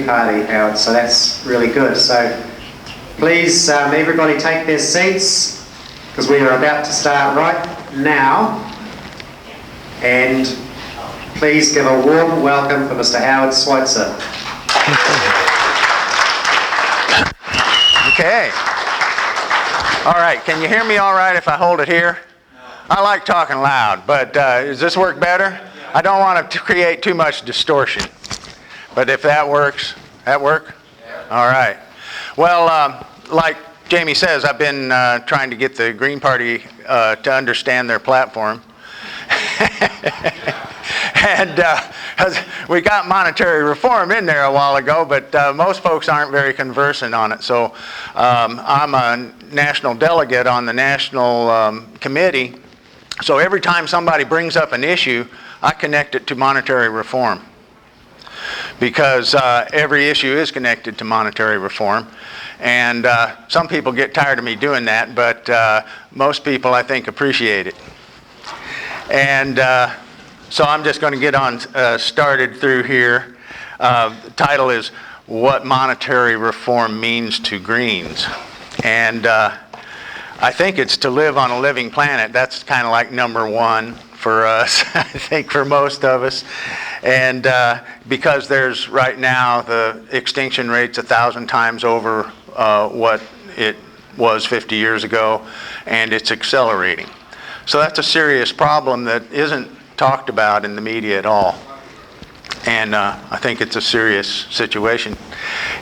Green Party, Howard, so that's really good. So please, everybody take their seats, because we are about to start right now. And please give a warm welcome for Mr. Howard Switzer. Okay. All right, can you hear me all right if I hold it here? I like talking loud, but does this work better? I don't want to create too much distortion, but if that works, that work? All right. Well, like Jamie says, I've been trying to get the Green Party to understand their platform. And we got monetary reform in there a while ago, but most folks aren't very conversant on it. So I'm a national delegate on the national committee. So every time somebody brings up an issue, I connect it to monetary reform. Because every issue is connected to monetary reform. And some people get tired of me doing that, but most people, I think, appreciate it. And so I'm just going to get on started through here. The title is What Monetary Reform Means to Greens. And I think it's to live on a living planet. That's kind of like number one for us, I think, for most of us. And because there's right now the extinction rate's 1,000 times over what it was 50 years ago, and it's accelerating. So that's a serious problem that isn't talked about in the media at all. And I think it's a serious situation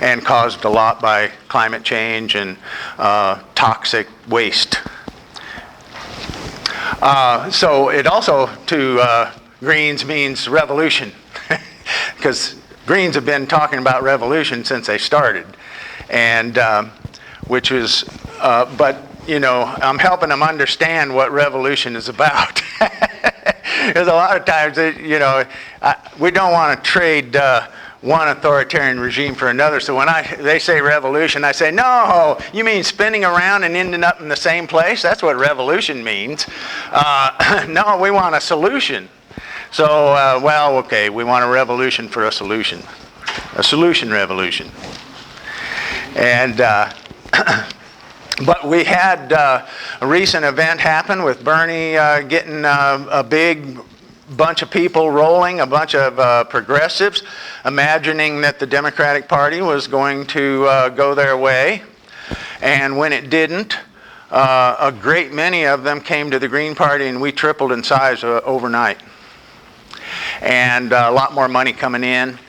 and caused a lot by climate change and toxic waste. So it also, to Greens, means revolution, because Greens have been talking about revolution since they started, and which was, but you know, I'm helping them understand what revolution is about. Because a lot of times, you know, we don't want to trade one authoritarian regime for another. So when they say revolution, I say, no, you mean spinning around and ending up in the same place? That's what revolution means. No, we want a solution. So, well, okay, we want a revolution for a solution revolution. And but we had a recent event happen with Bernie getting a big bunch of people rolling, a bunch of progressives, imagining that the Democratic Party was going to go their way. And when it didn't, a great many of them came to the Green Party, and we tripled in size overnight. And a lot more money coming in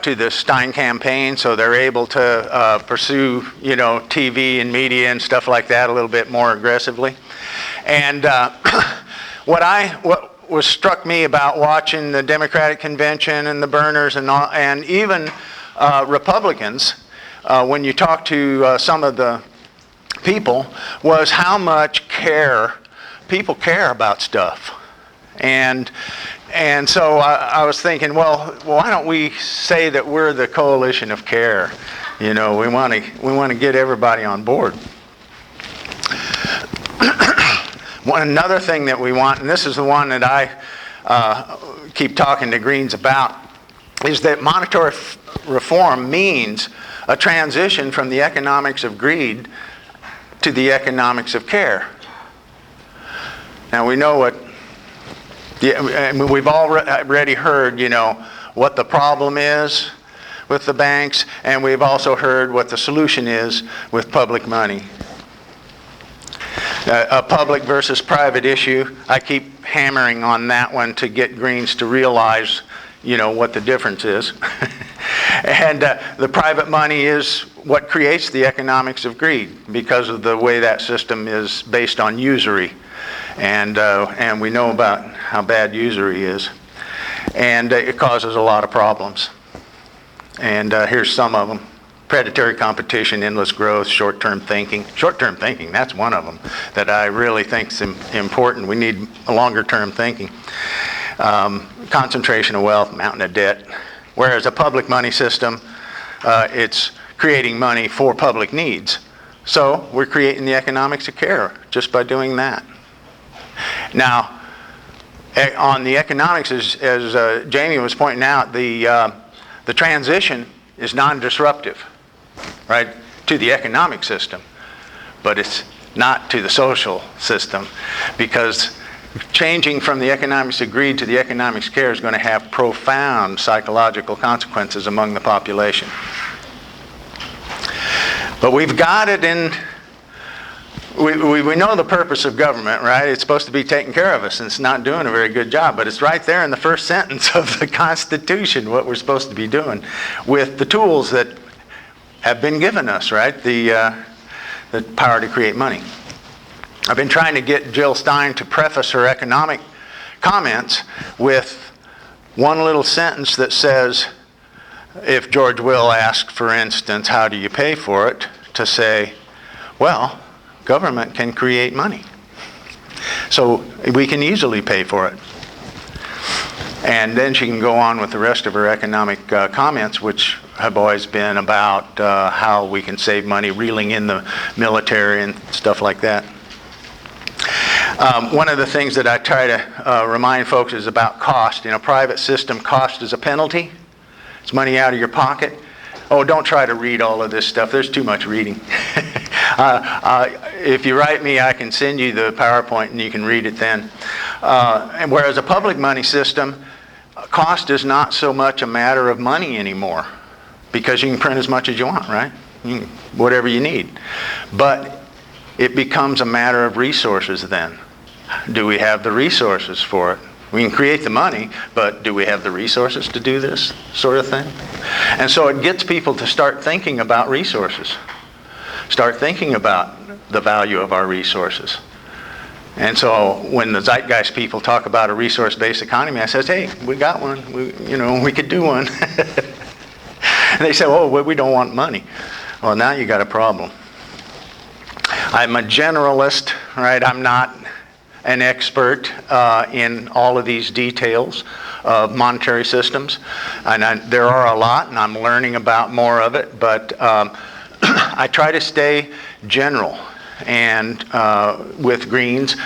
to the Stein campaign, so they're able to pursue, you know, TV and media and stuff like that a little bit more aggressively. And what was struck me about watching the Democratic convention and the burners and even Republicans, when you talk to some of the people, was how much people care about stuff. And so I was thinking, well, why don't we say that we're the coalition of care? You know, we want to get everybody on board. Another thing that we want, and this is the one that I keep talking to Greens about, is that monetary reform means a transition from the economics of greed to the economics of care. Now we know what. Yeah, I mean, we've already heard, you know, what the problem is with the banks, and we've also heard what the solution is with public money. A public versus private issue, I keep hammering on that one to get Greens to realize, you know, what the difference is. And the private money is what creates the economics of greed, because of the way that system is based on usury. And we know about how bad usury is. And it causes a lot of problems. And here's some of them. Predatory competition, endless growth, short-term thinking. Short-term thinking, that's one of them that I really think is important. We need longer-term thinking. Concentration of wealth, mountain of debt. Whereas a public money system, it's creating money for public needs. So we're creating the economics of care just by doing that. Now, on the economics, as Jamie was pointing out, the transition is non-disruptive, right, to the economic system, but it's not to the social system, because changing from the economics agreed to the economics care is going to have profound psychological consequences among the population. But we've got it in, we know the purpose of government, right? It's supposed to be taking care of us, and it's not doing a very good job, but it's right there in the first sentence of the Constitution, what we're supposed to be doing with the tools that have been given us, right? The power to create money. I've been trying to get Jill Stein to preface her economic comments with one little sentence that says, if George Will asks, for instance, how do you pay for it, to say, well, government can create money. So we can easily pay for it. And then she can go on with the rest of her economic comments, which have always been about how we can save money, reeling in the military and stuff like that. One of the things that I try to remind folks is about cost. In a private system, cost is a penalty. It's money out of your pocket. Oh, don't try to read all of this stuff. There's too much reading. If you write me, I can send you the PowerPoint and you can read it then. And whereas a public money system, cost is not so much a matter of money anymore, because you can print as much as you want, right? Whatever you need. But it becomes a matter of resources then. Do we have the resources for it? We can create the money, but do we have the resources to do this sort of thing? And so it gets people to start thinking about resources. Start thinking about the value of our resources. And so when the zeitgeist people talk about a resource-based economy, I says, hey, we got one. We could do one. And they say, oh, well, we don't want money. Well, now you got a problem. I'm a generalist, right? I'm not an expert in all of these details of monetary systems. And there are a lot, and I'm learning about more of it. But I try to stay general and with Greens,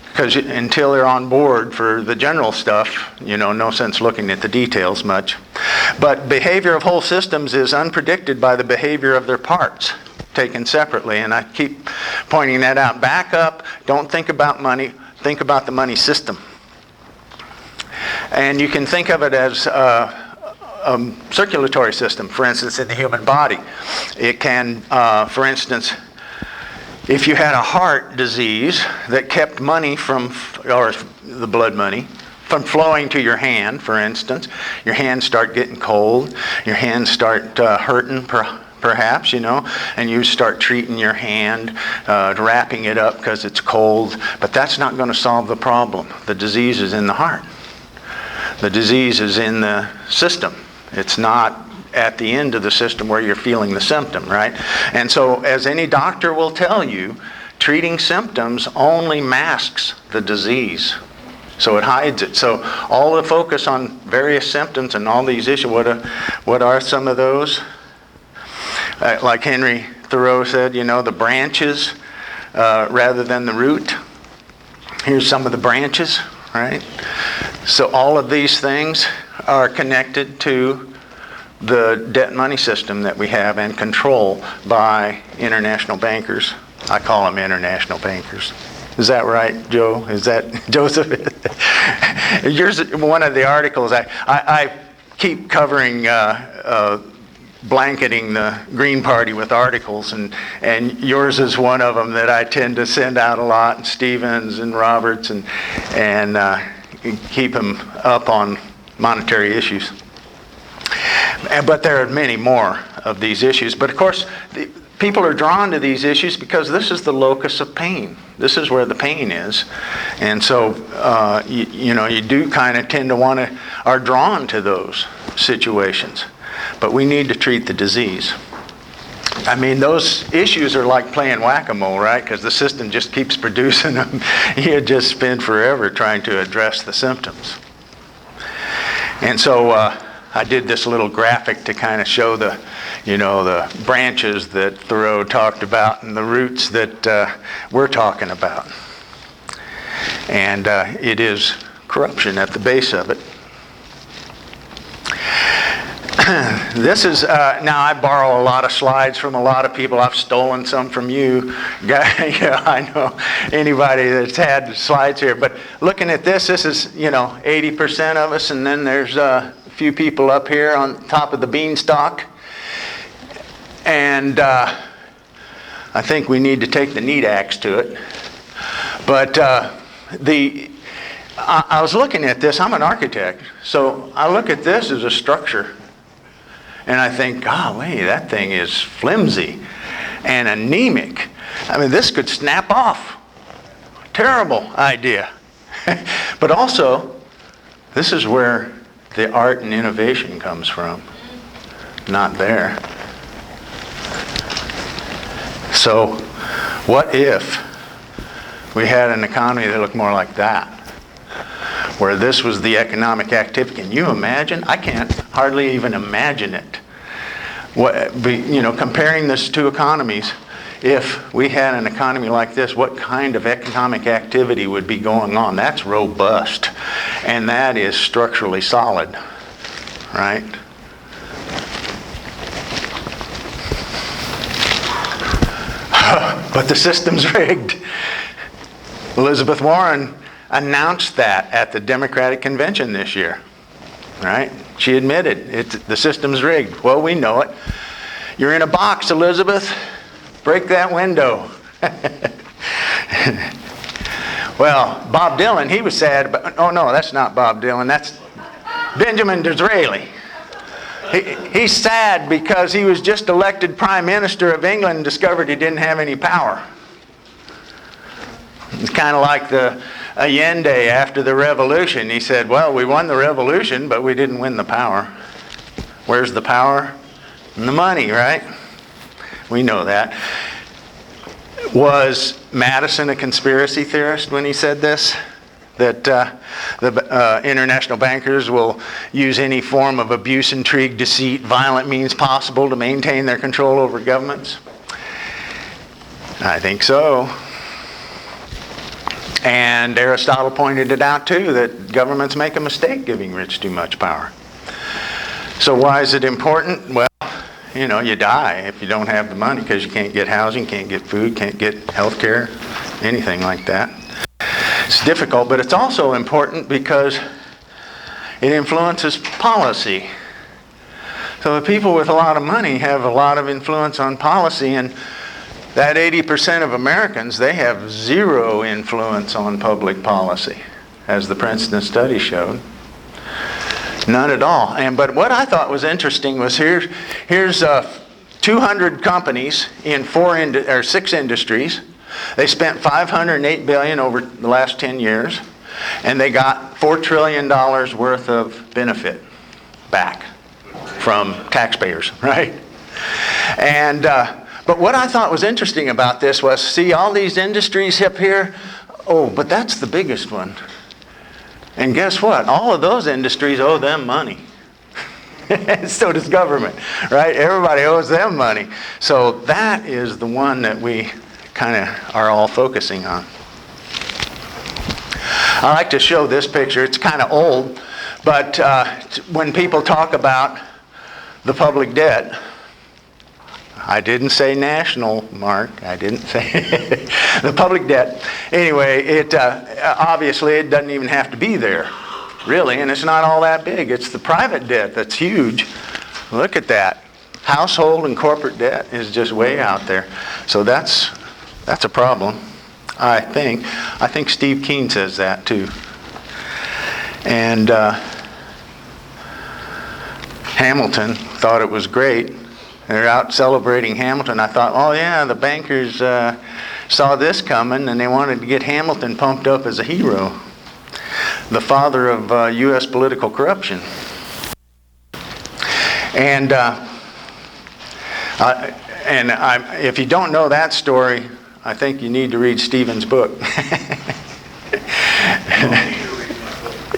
because until they're on board for the general stuff, no sense looking at the details much. But behavior of whole systems is unpredicted by the behavior of their parts, taken separately. And I keep pointing that out. Back up, don't think about money, think about the money system. And you can think of it as a circulatory system, for instance, in the human body. It can, for instance, if you had a heart disease that kept money from, or the blood money, from flowing to your hand, for instance, your hands start getting cold, your hands start hurting perhaps, and you start treating your hand, wrapping it up because it's cold, but that's not going to solve the problem. The disease is in the heart. The disease is in the system. It's not at the end of the system where you're feeling the symptom, right? And so, as any doctor will tell you, treating symptoms only masks the disease. So it hides it. So all the focus on various symptoms and all these issues, what are some of those? Like Henry Thoreau said, the branches rather than the root. Here's some of the branches, right? So all of these things are connected to the debt money system that we have and control by international bankers. I call them international bankers. Is that right, Joe? Is that Joseph? Yours, one of the articles, I keep covering blanketing the Green Party with articles, and yours is one of them that I tend to send out a lot, and Stevens and Roberts, and keep them up on monetary issues. But there are many more of these issues. But of course, people are drawn to these issues because this is the locus of pain. This is where the pain is. And so, you do kind of tend to are drawn to those situations. But we need to treat the disease. I mean, those issues are like playing whack-a-mole, right? Because the system just keeps producing them. You just spend forever trying to address the symptoms. And so I did this little graphic to kind of show the branches that Thoreau talked about and the roots that we're talking about. And it is corruption at the base of it. This is, now I borrow a lot of slides from a lot of people. I've stolen some from you. Yeah, I know anybody that's had slides here. But looking at this is, 80% of us, and then there's a few people up here on top of the beanstalk. And I think we need to take the neat axe to it. But I was looking at this. I'm an architect, so I look at this as a structure. And I think, golly, that thing is flimsy and anemic. I mean, this could snap off. Terrible idea. But also, this is where the art and innovation comes from. Not there. So, what if we had an economy that looked more like that? Where this was the economic activity. Can you imagine? I can't hardly even imagine it. Comparing this two economies, if we had an economy like this, what kind of economic activity would be going on? That's robust, and that is structurally solid, right? But the system's rigged. Elizabeth Warren announced that at the Democratic Convention this year, right? She admitted the system's rigged. Well, we know it. You're in a box, Elizabeth. Break that window. Well, Bob Dylan, he was sad, but oh no, that's not Bob Dylan. That's Benjamin Disraeli. He's sad because he was just elected Prime Minister of England and discovered he didn't have any power. It's kind of like the Allende after the revolution. He said, well, we won the revolution, but we didn't win the power. Where's the power? And the money, right? We know that. Was Madison a conspiracy theorist when he said this? That the international bankers will use any form of abuse, intrigue, deceit, violent means possible to maintain their control over governments? I think so. And Aristotle pointed it out too, that governments make a mistake giving rich too much power. So why is it important? Well, you die if you don't have the money because you can't get housing, can't get food, can't get health care, anything like that. It's difficult, but it's also important because it influences policy. So the people with a lot of money have a lot of influence on policy, and that 80% of Americans, they have zero influence on public policy, as the Princeton study showed. None at all. But what I thought was interesting was here's 200 companies in 6 industries. They spent $508 billion over the last 10 years, and they got $4 trillion worth of benefit back from taxpayers, right? And but what I thought was interesting about this was, see all these industries up here? Oh, but that's the biggest one. And guess what? All of those industries owe them money. So does government, right? Everybody owes them money. So that is the one that we kind of are all focusing on. I like to show this picture. It's kind of old, but when people talk about the public debt, I didn't say national, Mark. I didn't say the public debt. Anyway, it obviously it doesn't even have to be there, really, and it's not all that big. It's the private debt that's huge. Look at that. Household and corporate debt is just way out there. So that's a problem, I think. I think Steve Keen says that too. And Hamilton thought it was great. They're out celebrating Hamilton. I thought, oh yeah, the bankers saw this coming and they wanted to get Hamilton pumped up as a hero. The father of U.S. political corruption. And if you don't know that story, I think you need to read Stephen's book.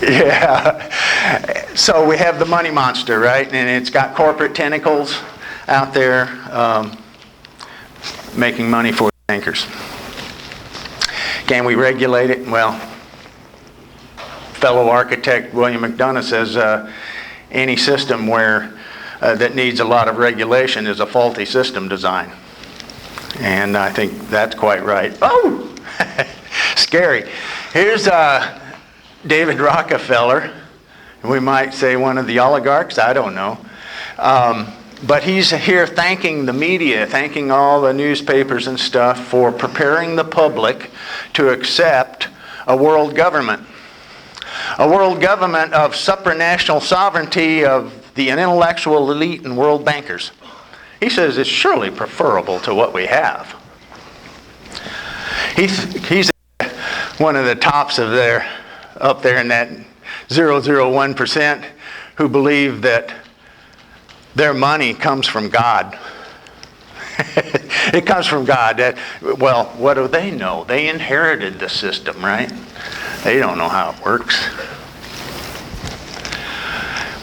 Yeah. So we have the money monster, right? And it's got corporate tentacles out there making money for bankers. Can we regulate it? Well, fellow architect William McDonough says any system where that needs a lot of regulation is a faulty system design. And I think that's quite right. Oh! Scary. Here's David Rockefeller. We might say one of the oligarchs, I don't know. But he's here thanking the media, thanking all the newspapers and stuff for preparing the public to accept a world government. A world government of supranational sovereignty of the intellectual elite and world bankers. He says it's surely preferable to what we have. He's one of the tops of up there in that 0.001% who believe that their money comes from God. It comes from God. Well, what do they know? They inherited the system, right? They don't know how it works.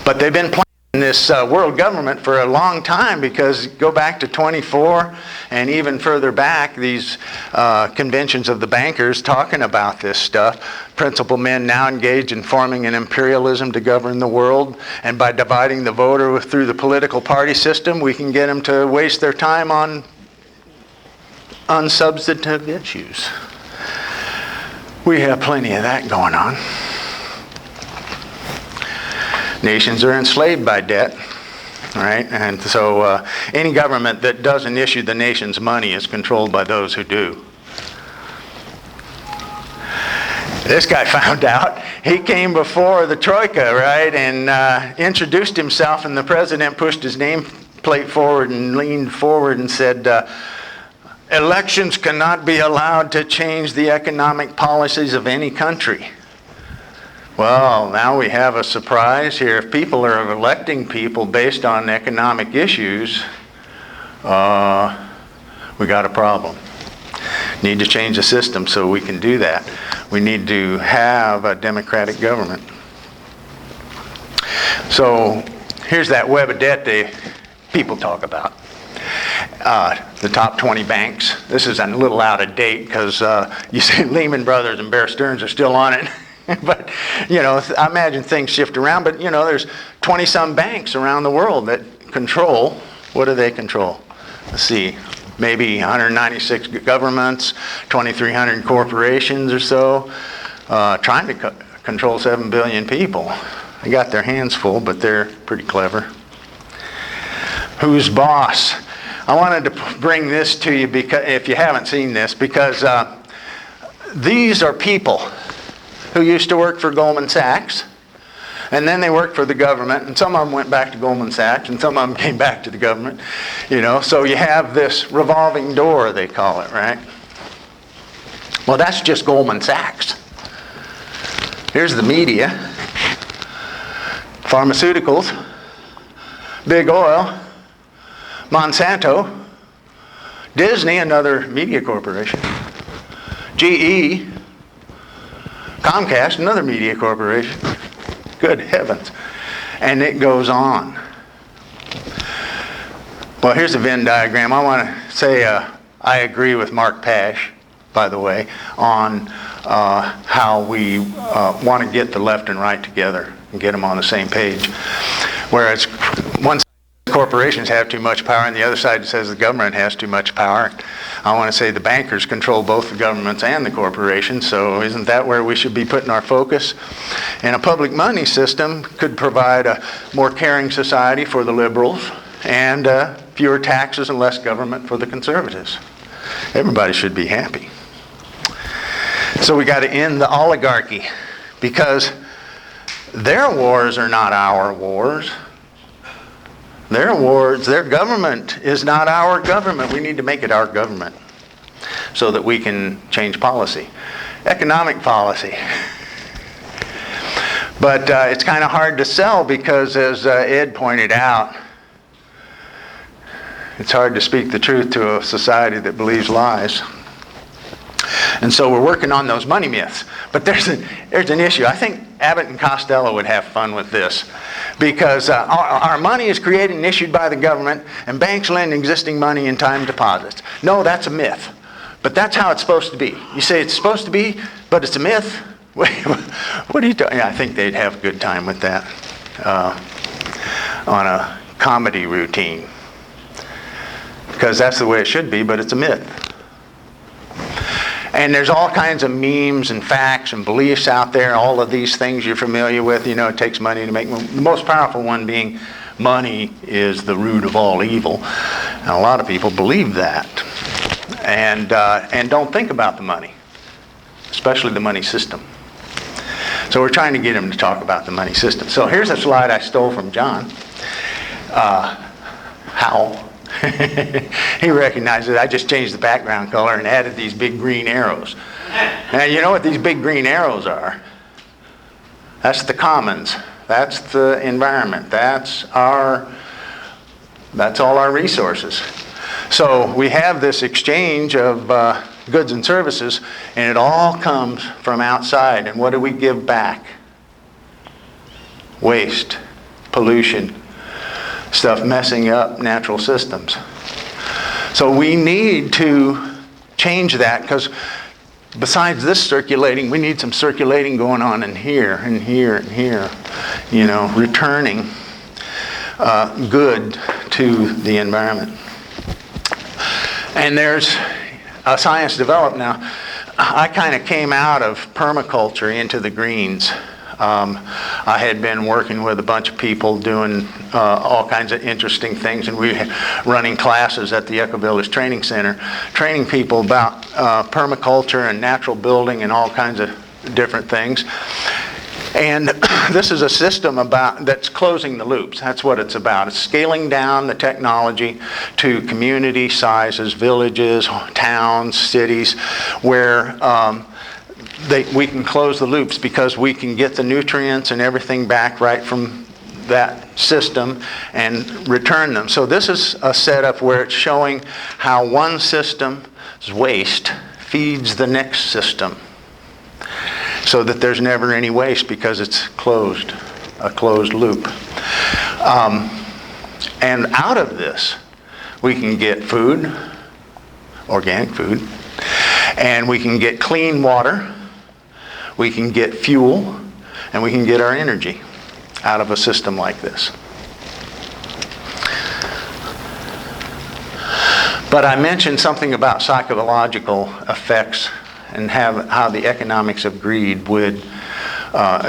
But they've been planning this world government for a long time, because go back to 24 and even further back, these conventions of the bankers talking about this stuff. Principal men now engaged in forming an imperialism to govern the world, and by dividing the voter through the political party system, we can get them to waste their time on unsubstantive issues. We have plenty of that going on. Nations are enslaved by debt, right? And so any government that doesn't issue the nation's money is controlled by those who do. This guy found out. He came before the Troika, right, and introduced himself, and the president pushed his nameplate forward and leaned forward and said, elections cannot be allowed to change the economic policies of any country. Well, now we have a surprise here. If people are electing people based on economic issues, we got a problem. Need to change the system so we can do that. We need to have a democratic government. So here's that web of debt that people talk about. The top 20 banks. This is a little out of date because you see Lehman Brothers and Bear Stearns are still on it. But, I imagine things shift around. But, there's 20-some banks around the world that control. What do they control? Let's see. Maybe 196 governments, 2,300 corporations or so, trying to control 7 billion people. They got their hands full, but they're pretty clever. Who's boss? I wanted to bring this to you, because if you haven't seen this, because these are people who used to work for Goldman Sachs, and then they worked for the government, and some of them went back to Goldman Sachs, and some of them came back to the government, so you have this revolving door, they call it, right? Well, that's just Goldman Sachs. Here's the media, pharmaceuticals, big oil, Monsanto, Disney, another media corporation, GE, Comcast, another media corporation. Good heavens. And it goes on. Well, here's a Venn diagram. I want to say I agree with Mark Pash, by the way, on how we want to get the left and right together and get them on the same page. Whereas one side corporations have too much power, and the other side says the government has too much power. I want to say the bankers control both the governments and the corporations, so isn't that where we should be putting our focus? And a public money system could provide a more caring society for the liberals, and fewer taxes and less government for the conservatives. Everybody should be happy. So we got to end the oligarchy, because their wars are not our wars. Their wars, their government is not our government. We need to make it our government so that we can change policy. Economic policy. But it's kind of hard to sell, because as Ed pointed out, it's hard to speak the truth to a society that believes lies. And so we're working on those money myths. But there's an issue. I think Abbott and Costello would have fun with this, because our money is created and issued by the government, and banks lend existing money in time deposits. No, that's a myth. But that's how it's supposed to be. You say it's supposed to be, but it's a myth? What are you talking? I think they'd have a good time with that on a comedy routine. Because that's the way it should be, but it's a myth. And there's all kinds of memes and facts and beliefs out there, all of these things you're familiar with. You know, it takes money to make money. The most powerful one being money is the root of all evil. And a lot of people believe that. And don't think about the money, especially the money system. So we're trying to get him to talk about the money system. So here's a slide I stole from John. How? He recognized it. I just changed the background color and added these big green arrows. Now you know what these big green arrows are? That's the commons. That's the environment. That's all our resources. So we have this exchange of goods and services, and it all comes from outside. And what do we give back? Waste, pollution, stuff messing up natural systems. So we need to change that, because besides this circulating, we need some circulating going on in here and here and here, you know, returning good to the environment. And there's a science developed now. I kind of came out of permaculture into the greens. I had been working with a bunch of people doing all kinds of interesting things, and we were running classes at the Eco Village Training Center, training people about permaculture and natural building and all kinds of different things. And this is a system that's closing the loops. That's what it's about. It's scaling down the technology to community sizes, villages, towns, cities, where we can close the loops, because we can get the nutrients and everything back right from that system and return them. So this is a setup where it's showing how one system's waste feeds the next system, so that there's never any waste, because it's closed, a closed loop. And out of this, we can get food, organic food, and we can get clean water, we can get fuel, and we can get our energy out of a system like this. But I mentioned something about psychological effects and how the economics of greed would,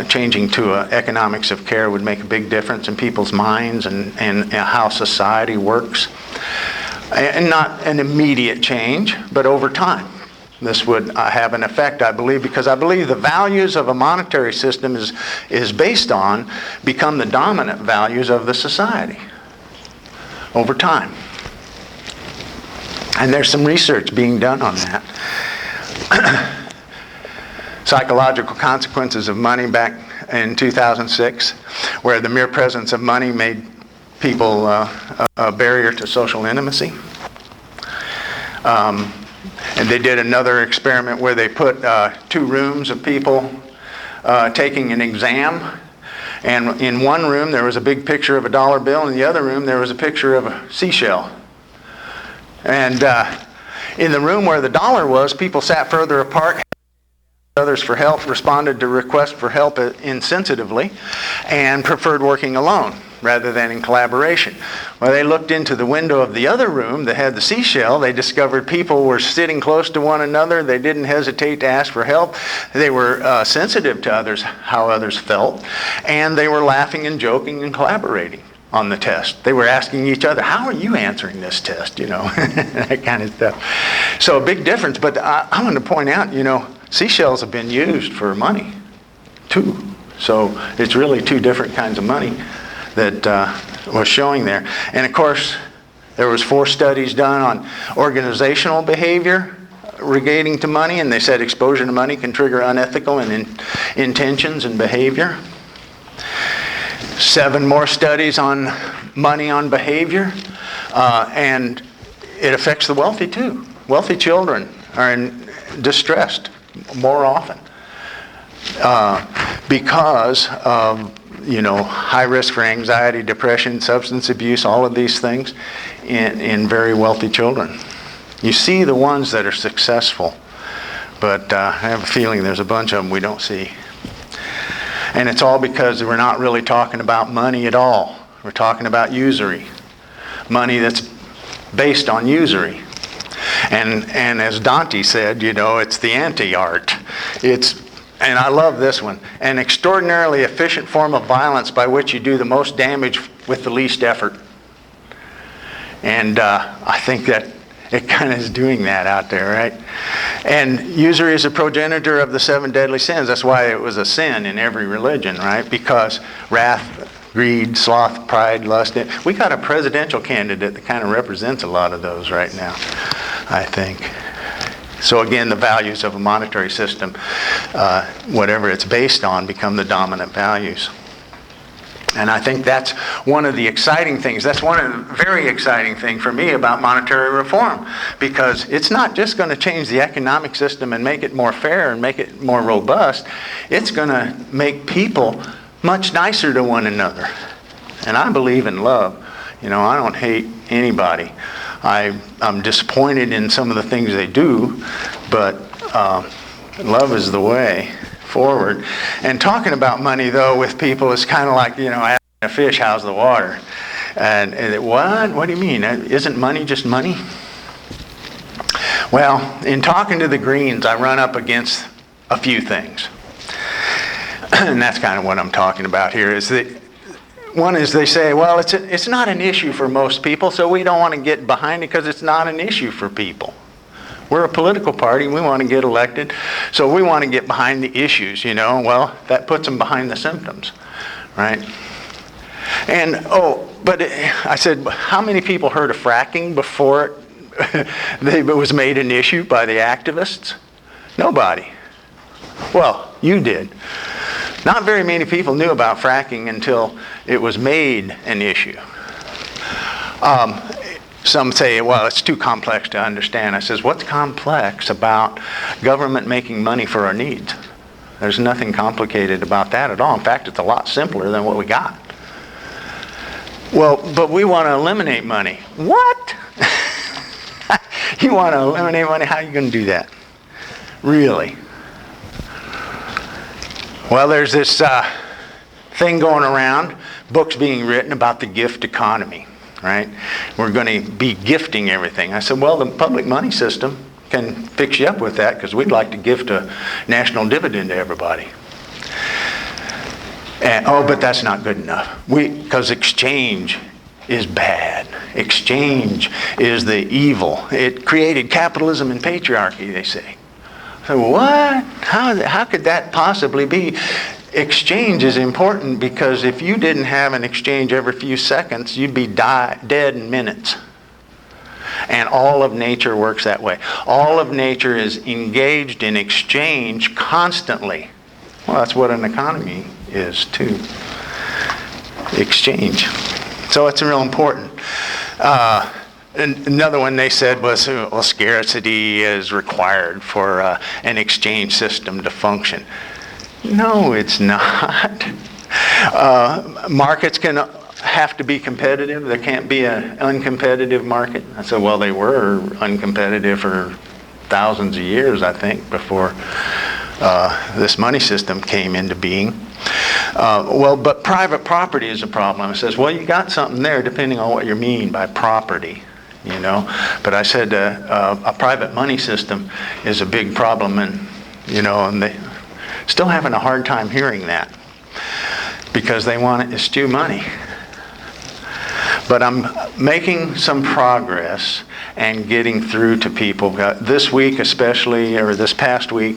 changing to economics of care would make a big difference in people's minds and how society works. And not an immediate change, but over time. This would have an effect, I believe, because I believe the values of a monetary system is based on, become the dominant values of the society over time. And there's some research being done on that. Psychological consequences of money back in 2006, where the mere presence of money made people a barrier to social intimacy. And they did another experiment where they put 2 rooms of people taking an exam. And in one room there was a big picture of a dollar bill, and in the other room there was a picture of a seashell. And in the room where the dollar was, people sat further apart, others for help, responded to requests for help insensitively, and preferred working alone rather than in collaboration. When they looked into the window of the other room that had the seashell, they discovered people were sitting close to one another. They didn't hesitate to ask for help. They were sensitive to others, how others felt, and they were laughing and joking and collaborating on the test. They were asking each other, how are you answering this test? You know, that kind of stuff. So a big difference. But I want to point out, you know, seashells have been used for money too. So it's really 2 different kinds of money that was showing there. And of course, there was 4 studies done on organizational behavior relating to money, and they said exposure to money can trigger unethical intentions and behavior. 7 more studies on money on behavior, and it affects the wealthy too. Wealthy children are distressed more often because of, you know, high risk for anxiety, depression, substance abuse, all of these things in very wealthy children. You see the ones that are successful, but I have a feeling there's a bunch of them we don't see. And it's all because we're not really talking about money at all. We're talking about usury, money that's based on usury. And as Dante said, you know, it's the anti-art. And I love this one, an extraordinarily efficient form of violence by which you do the most damage with the least effort. And I think that it kind of is doing that out there, right? And usury is a progenitor of the 7 deadly sins. That's why it was a sin in every religion, right? Because wrath, greed, sloth, pride, lust. We got a presidential candidate that kind of represents a lot of those right now, I think. So again, the values of a monetary system, whatever it's based on, become the dominant values. And I think that's one of the exciting things. That's one of the very exciting thing for me about monetary reform, because it's not just going to change the economic system and make it more fair and make it more robust. It's going to make people much nicer to one another. And I believe in love. You know, I don't hate anybody. I'm disappointed in some of the things they do, but love is the way forward. And talking about money, though, with people is kind of like, you know, asking a fish, how's the water? And what? What do you mean? Isn't money just money? Well, in talking to the Greens, I run up against a few things. And that's kind of what I'm talking about here. Is that one is they say, well, it's not an issue for most people, so we don't want to get behind it because it's not an issue for people. We're a political party. We want to get elected, so we want to get behind the issues, you know. Well, that puts them behind the symptoms, right? And, I said, how many people heard of fracking before it was made an issue by the activists? Nobody. Well, you did. Not very many people knew about fracking until it was made an issue. Some say, well, it's too complex to understand. I says, what's complex about government making money for our needs? There's nothing complicated about that at all. In fact, it's a lot simpler than what we got. Well, but we want to eliminate money. What? You want to eliminate money? How are you going to do that? Really? Well, there's this thing going around, books being written about the gift economy. Right? We're going to be gifting everything. I said, well, the public money system can fix you up with that because we'd like to gift a national dividend to everybody. And, but that's not good enough. Because exchange is bad. Exchange is the evil. It created capitalism and patriarchy, they say. So what? How could that possibly be? Exchange is important because if you didn't have an exchange every few seconds, you'd be dead in minutes. And all of nature works that way. All of nature is engaged in exchange constantly. Well, that's what an economy is too. Exchange. So it's real important. And another one they said was, well, scarcity is required for an exchange system to function. No, it's not. Markets have to be competitive. There can't be an uncompetitive market. I said, well, they were uncompetitive for thousands of years, I think, before this money system came into being. But private property is a problem. I says, well, you got something there depending on what you mean by property, you know. But I said a private money system is a big problem, and, you know, and they still having a hard time hearing that because they want to eschew money. But I'm making some progress and getting through to people. This week especially, or this past week,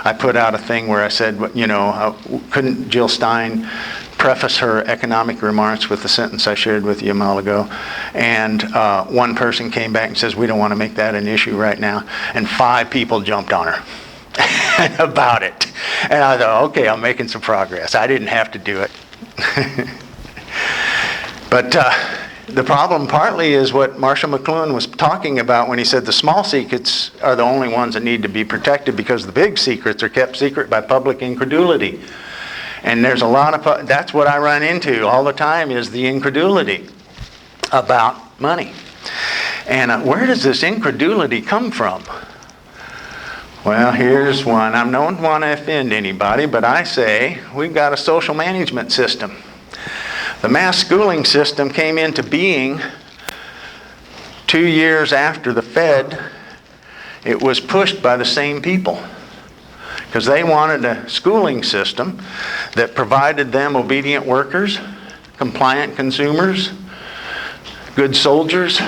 I put out a thing where I said, you know, couldn't Jill Stein preface her economic remarks with the sentence I shared with you a while ago? And one person came back and says, we don't want to make that an issue right now. And 5 people jumped on her about it. And I thought, okay, I'm making some progress. I didn't have to do it. But the problem partly is what Marshall McLuhan was talking about when he said the small secrets are the only ones that need to be protected because the big secrets are kept secret by public incredulity. And there's a lot of, that's what I run into all the time, is the incredulity about money. And where does this incredulity come from? Well, here's one. I don't want to offend anybody, but I say we've got a social management system. The mass schooling system came into being 2 years after the Fed. It was pushed by the same people because they wanted a schooling system that provided them obedient workers, compliant consumers, good soldiers,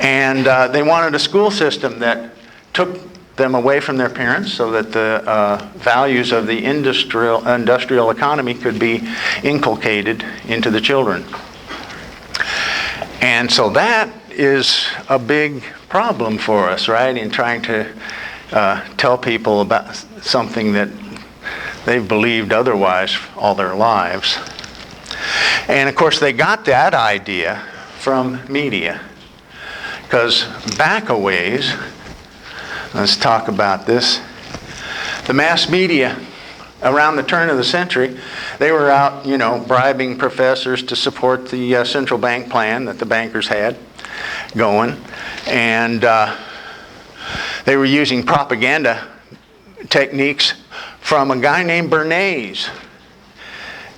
and they wanted a school system that took them away from their parents so that the values of the industrial economy could be inculcated into the children. And so that is a big problem for us, right, in trying to tell people about something that they've believed otherwise all their lives. And of course they got that idea from media, because back a ways, let's talk about this. The mass media around the turn of the century, they were out, bribing professors to support the central bank plan that the bankers had going. And they were using propaganda techniques from a guy named Bernays.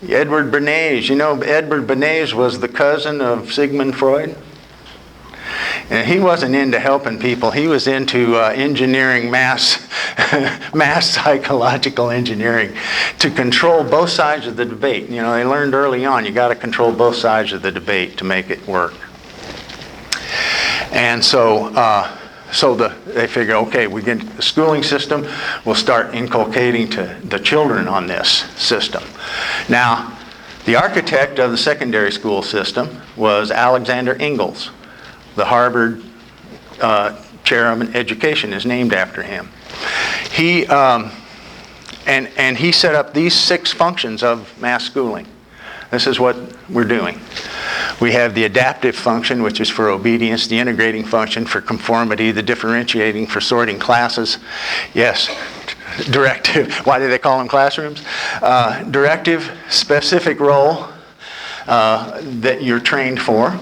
Edward Bernays. Edward Bernays was the cousin of Sigmund Freud. And he wasn't into helping people. He was into engineering mass psychological engineering to control both sides of the debate. They learned early on, you got to control both sides of the debate to make it work. And so they figure, okay, we get the schooling system, we'll start inculcating to the children on this system. Now, the architect of the secondary school system was Alexander Ingalls. The Harvard chair of education is named after him. He and he set up these 6 functions of mass schooling. This is what we're doing. We have the adaptive function, which is for obedience, the integrating function for conformity, the differentiating for sorting classes. Yes, directive. Why do they call them classrooms? Directive, specific role that you're trained for.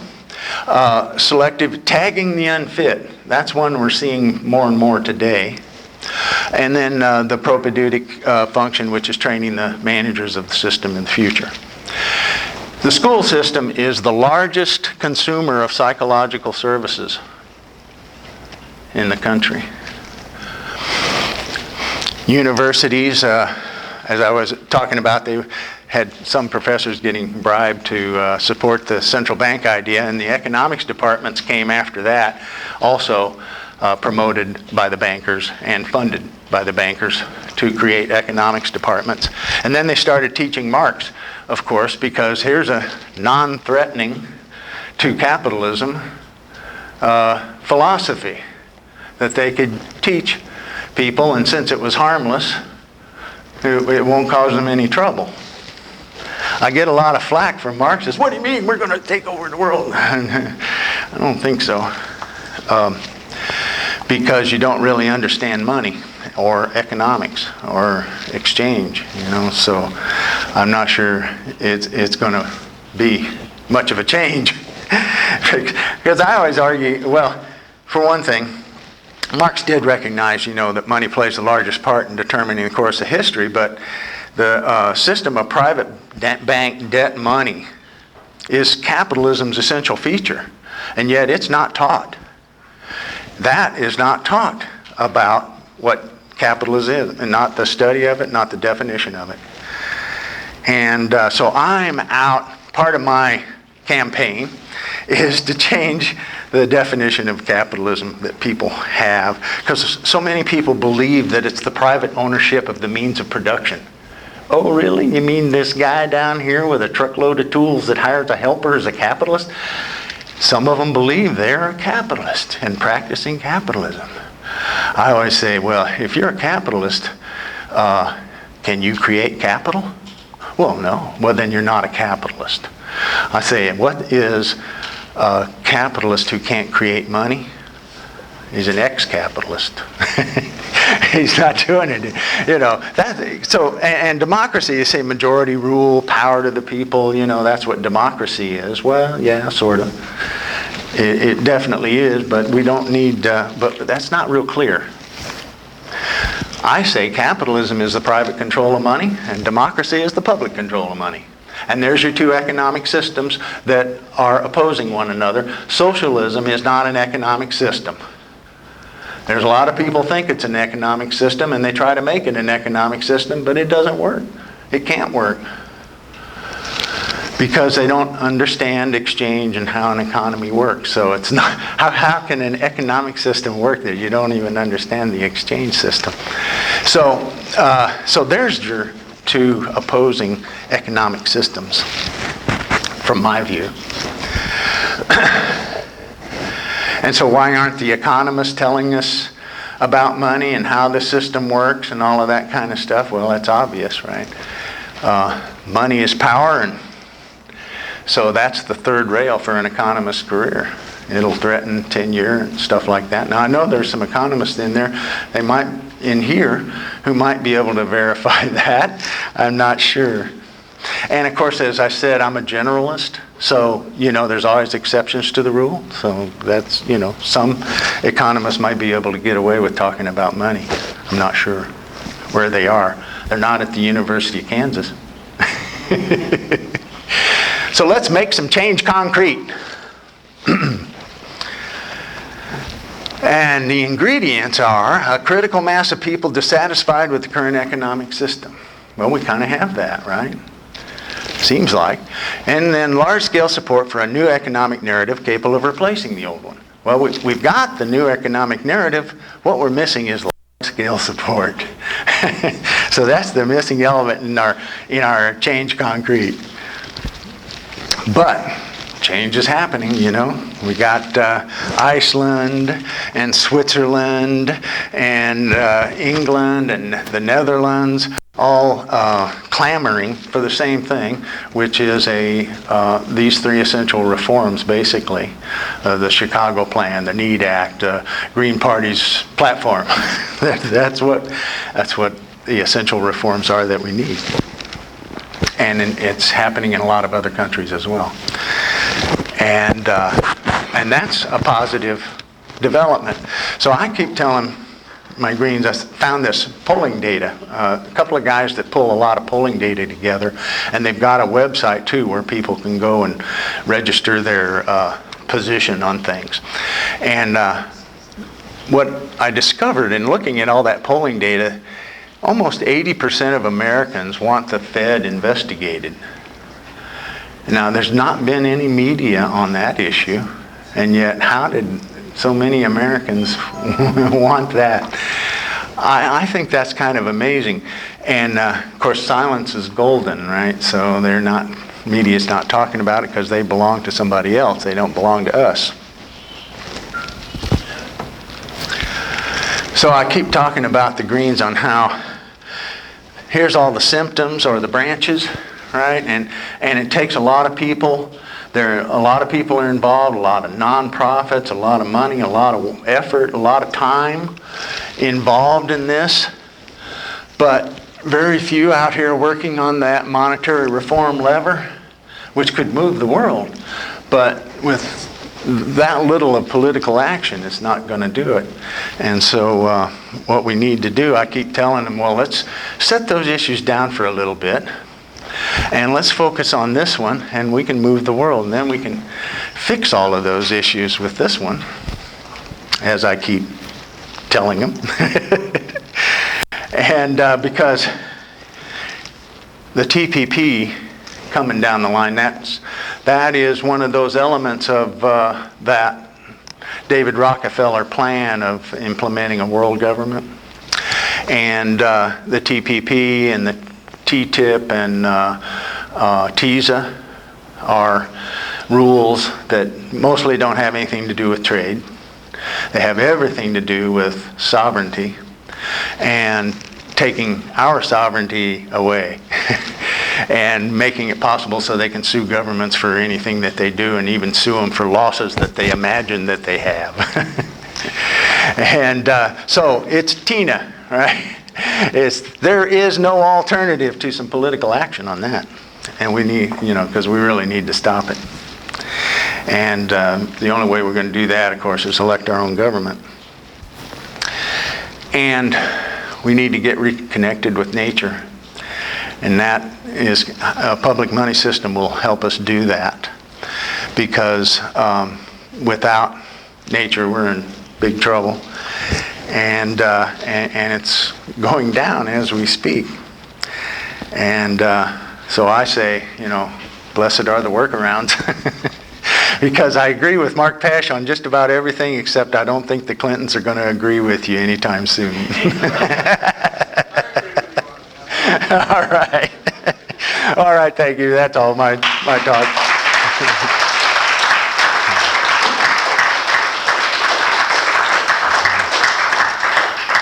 Selective, tagging the unfit. That's one we're seeing more and more today. And then the propedeutic function, which is training the managers of the system in the future. The school system is the largest consumer of psychological services in the country. Universities, as I was talking about, they had some professors getting bribed to support the central bank idea, and the economics departments came after that, also promoted by the bankers and funded by the bankers to create economics departments. And then they started teaching Marx, of course, because here's a non-threatening to capitalism philosophy that they could teach people, and since it was harmless, it won't cause them any trouble. I get a lot of flack from Marxists. What do you mean we're going to take over the world? I don't think so. Because you don't really understand money or economics or exchange, so I'm not sure it's going to be much of a change. Because I always argue, well, for one thing, Marx did recognize, that money plays the largest part in determining the course of history, but the system of private bank debt money is capitalism's essential feature, and yet it's not taught. That is not taught about what capitalism is, and not the study of it, not the definition of it. And so I'm out, part of my campaign is to change the definition of capitalism that people have, because so many people believe that it's the private ownership of the means of production. Oh, really? You mean this guy down here with a truckload of tools that hires a helper is a capitalist? Some of them believe they're a capitalist and practicing capitalism. I always say, well, if you're a capitalist, can you create capital? Well, no. Well, then you're not a capitalist. I say, what is a capitalist who can't create money? He's an ex-capitalist. He's not doing it. And democracy, you say majority rule, power to the people, that's what democracy is. Well, yeah, sort of. It definitely is, but we don't need, but that's not real clear. I say capitalism is the private control of money, and democracy is the public control of money. And there's your two economic systems that are opposing one another. Socialism is not an economic system. There's a lot of people think it's an economic system, and they try to make it an economic system, but it doesn't work. It can't work. Because they don't understand exchange and how an economy works. So it's not, how can an economic system work that you don't even understand the exchange system? So there's your two opposing economic systems, from my view. And so why aren't the economists telling us about money and how the system works and all of that kind of stuff? Well, that's obvious, right? Money is power, and so that's the third rail for an economist's career. It'll threaten tenure and stuff like that. Now, I know there's some economists in there, in here, who might be able to verify that. I'm not sure. And of course, as I said, I'm a generalist, so, there's always exceptions to the rule. So that's, some economists might be able to get away with talking about money. I'm not sure where they are. They're not at the University of Kansas. So let's make some change concrete. And the ingredients are a critical mass of people dissatisfied with the current economic system. Well, we kind of have that, right? Seems like. And then large-scale support for a new economic narrative capable of replacing the old one. Well, we've got the new economic narrative. What we're missing is large-scale support. So that's the missing element in our change concrete. But change is happening, We got Iceland and Switzerland and England and the Netherlands all clamoring for the same thing, which is these three essential reforms, basically. The Chicago Plan, the NEED Act, Green Party's platform. That's what the essential reforms are that we need. And it's happening in a lot of other countries as well. And that's a positive development. So I keep telling my Greens, I found this polling data. A couple of guys that pull a lot of polling data together, and they've got a website too where people can go and register their position on things. And what I discovered in looking at all that polling data, almost 80% of Americans want the Fed investigated. Now, there's not been any media on that issue, and yet how did so many Americans want that? I think that's kind of amazing. And of course, silence is golden, right? So media's not talking about it because they belong to somebody else. They don't belong to us. So I keep talking about the Greens on how here's all the symptoms or the branches, right? And it takes a lot of people. A lot of people are involved, a lot of nonprofits, a lot of money, a lot of effort, a lot of time involved in this. But very few out here working on that monetary reform lever, which could move the world. But with that little of political action, it's not going to do it. And so what we need to do, I keep telling them, well, let's set those issues down for a little bit. And let's focus on this one, and we can move the world. And then we can fix all of those issues with this one, as I keep telling them. And because the TPP coming down the line, that is one of those elements of that David Rockefeller plan of implementing a world government. And the TPP and the TTIP and TISA are rules that mostly don't have anything to do with trade. They have everything to do with sovereignty and taking our sovereignty away and making it possible so they can sue governments for anything that they do and even sue them for losses that they imagine that they have. And so it's TINA, right? There is no alternative to some political action on that. And we need, because we really need to stop it. And the only way we're going to do that, of course, is elect our own government. And we need to get reconnected with nature. And that is, a public money system will help us do that. Because without nature, we're in big trouble. And it's going down as we speak. And so I say, blessed are the workarounds. Because I agree with Mark Pash on just about everything, except I don't think the Clintons are going to agree with you anytime soon. All right. All right, thank you. That's all my talk.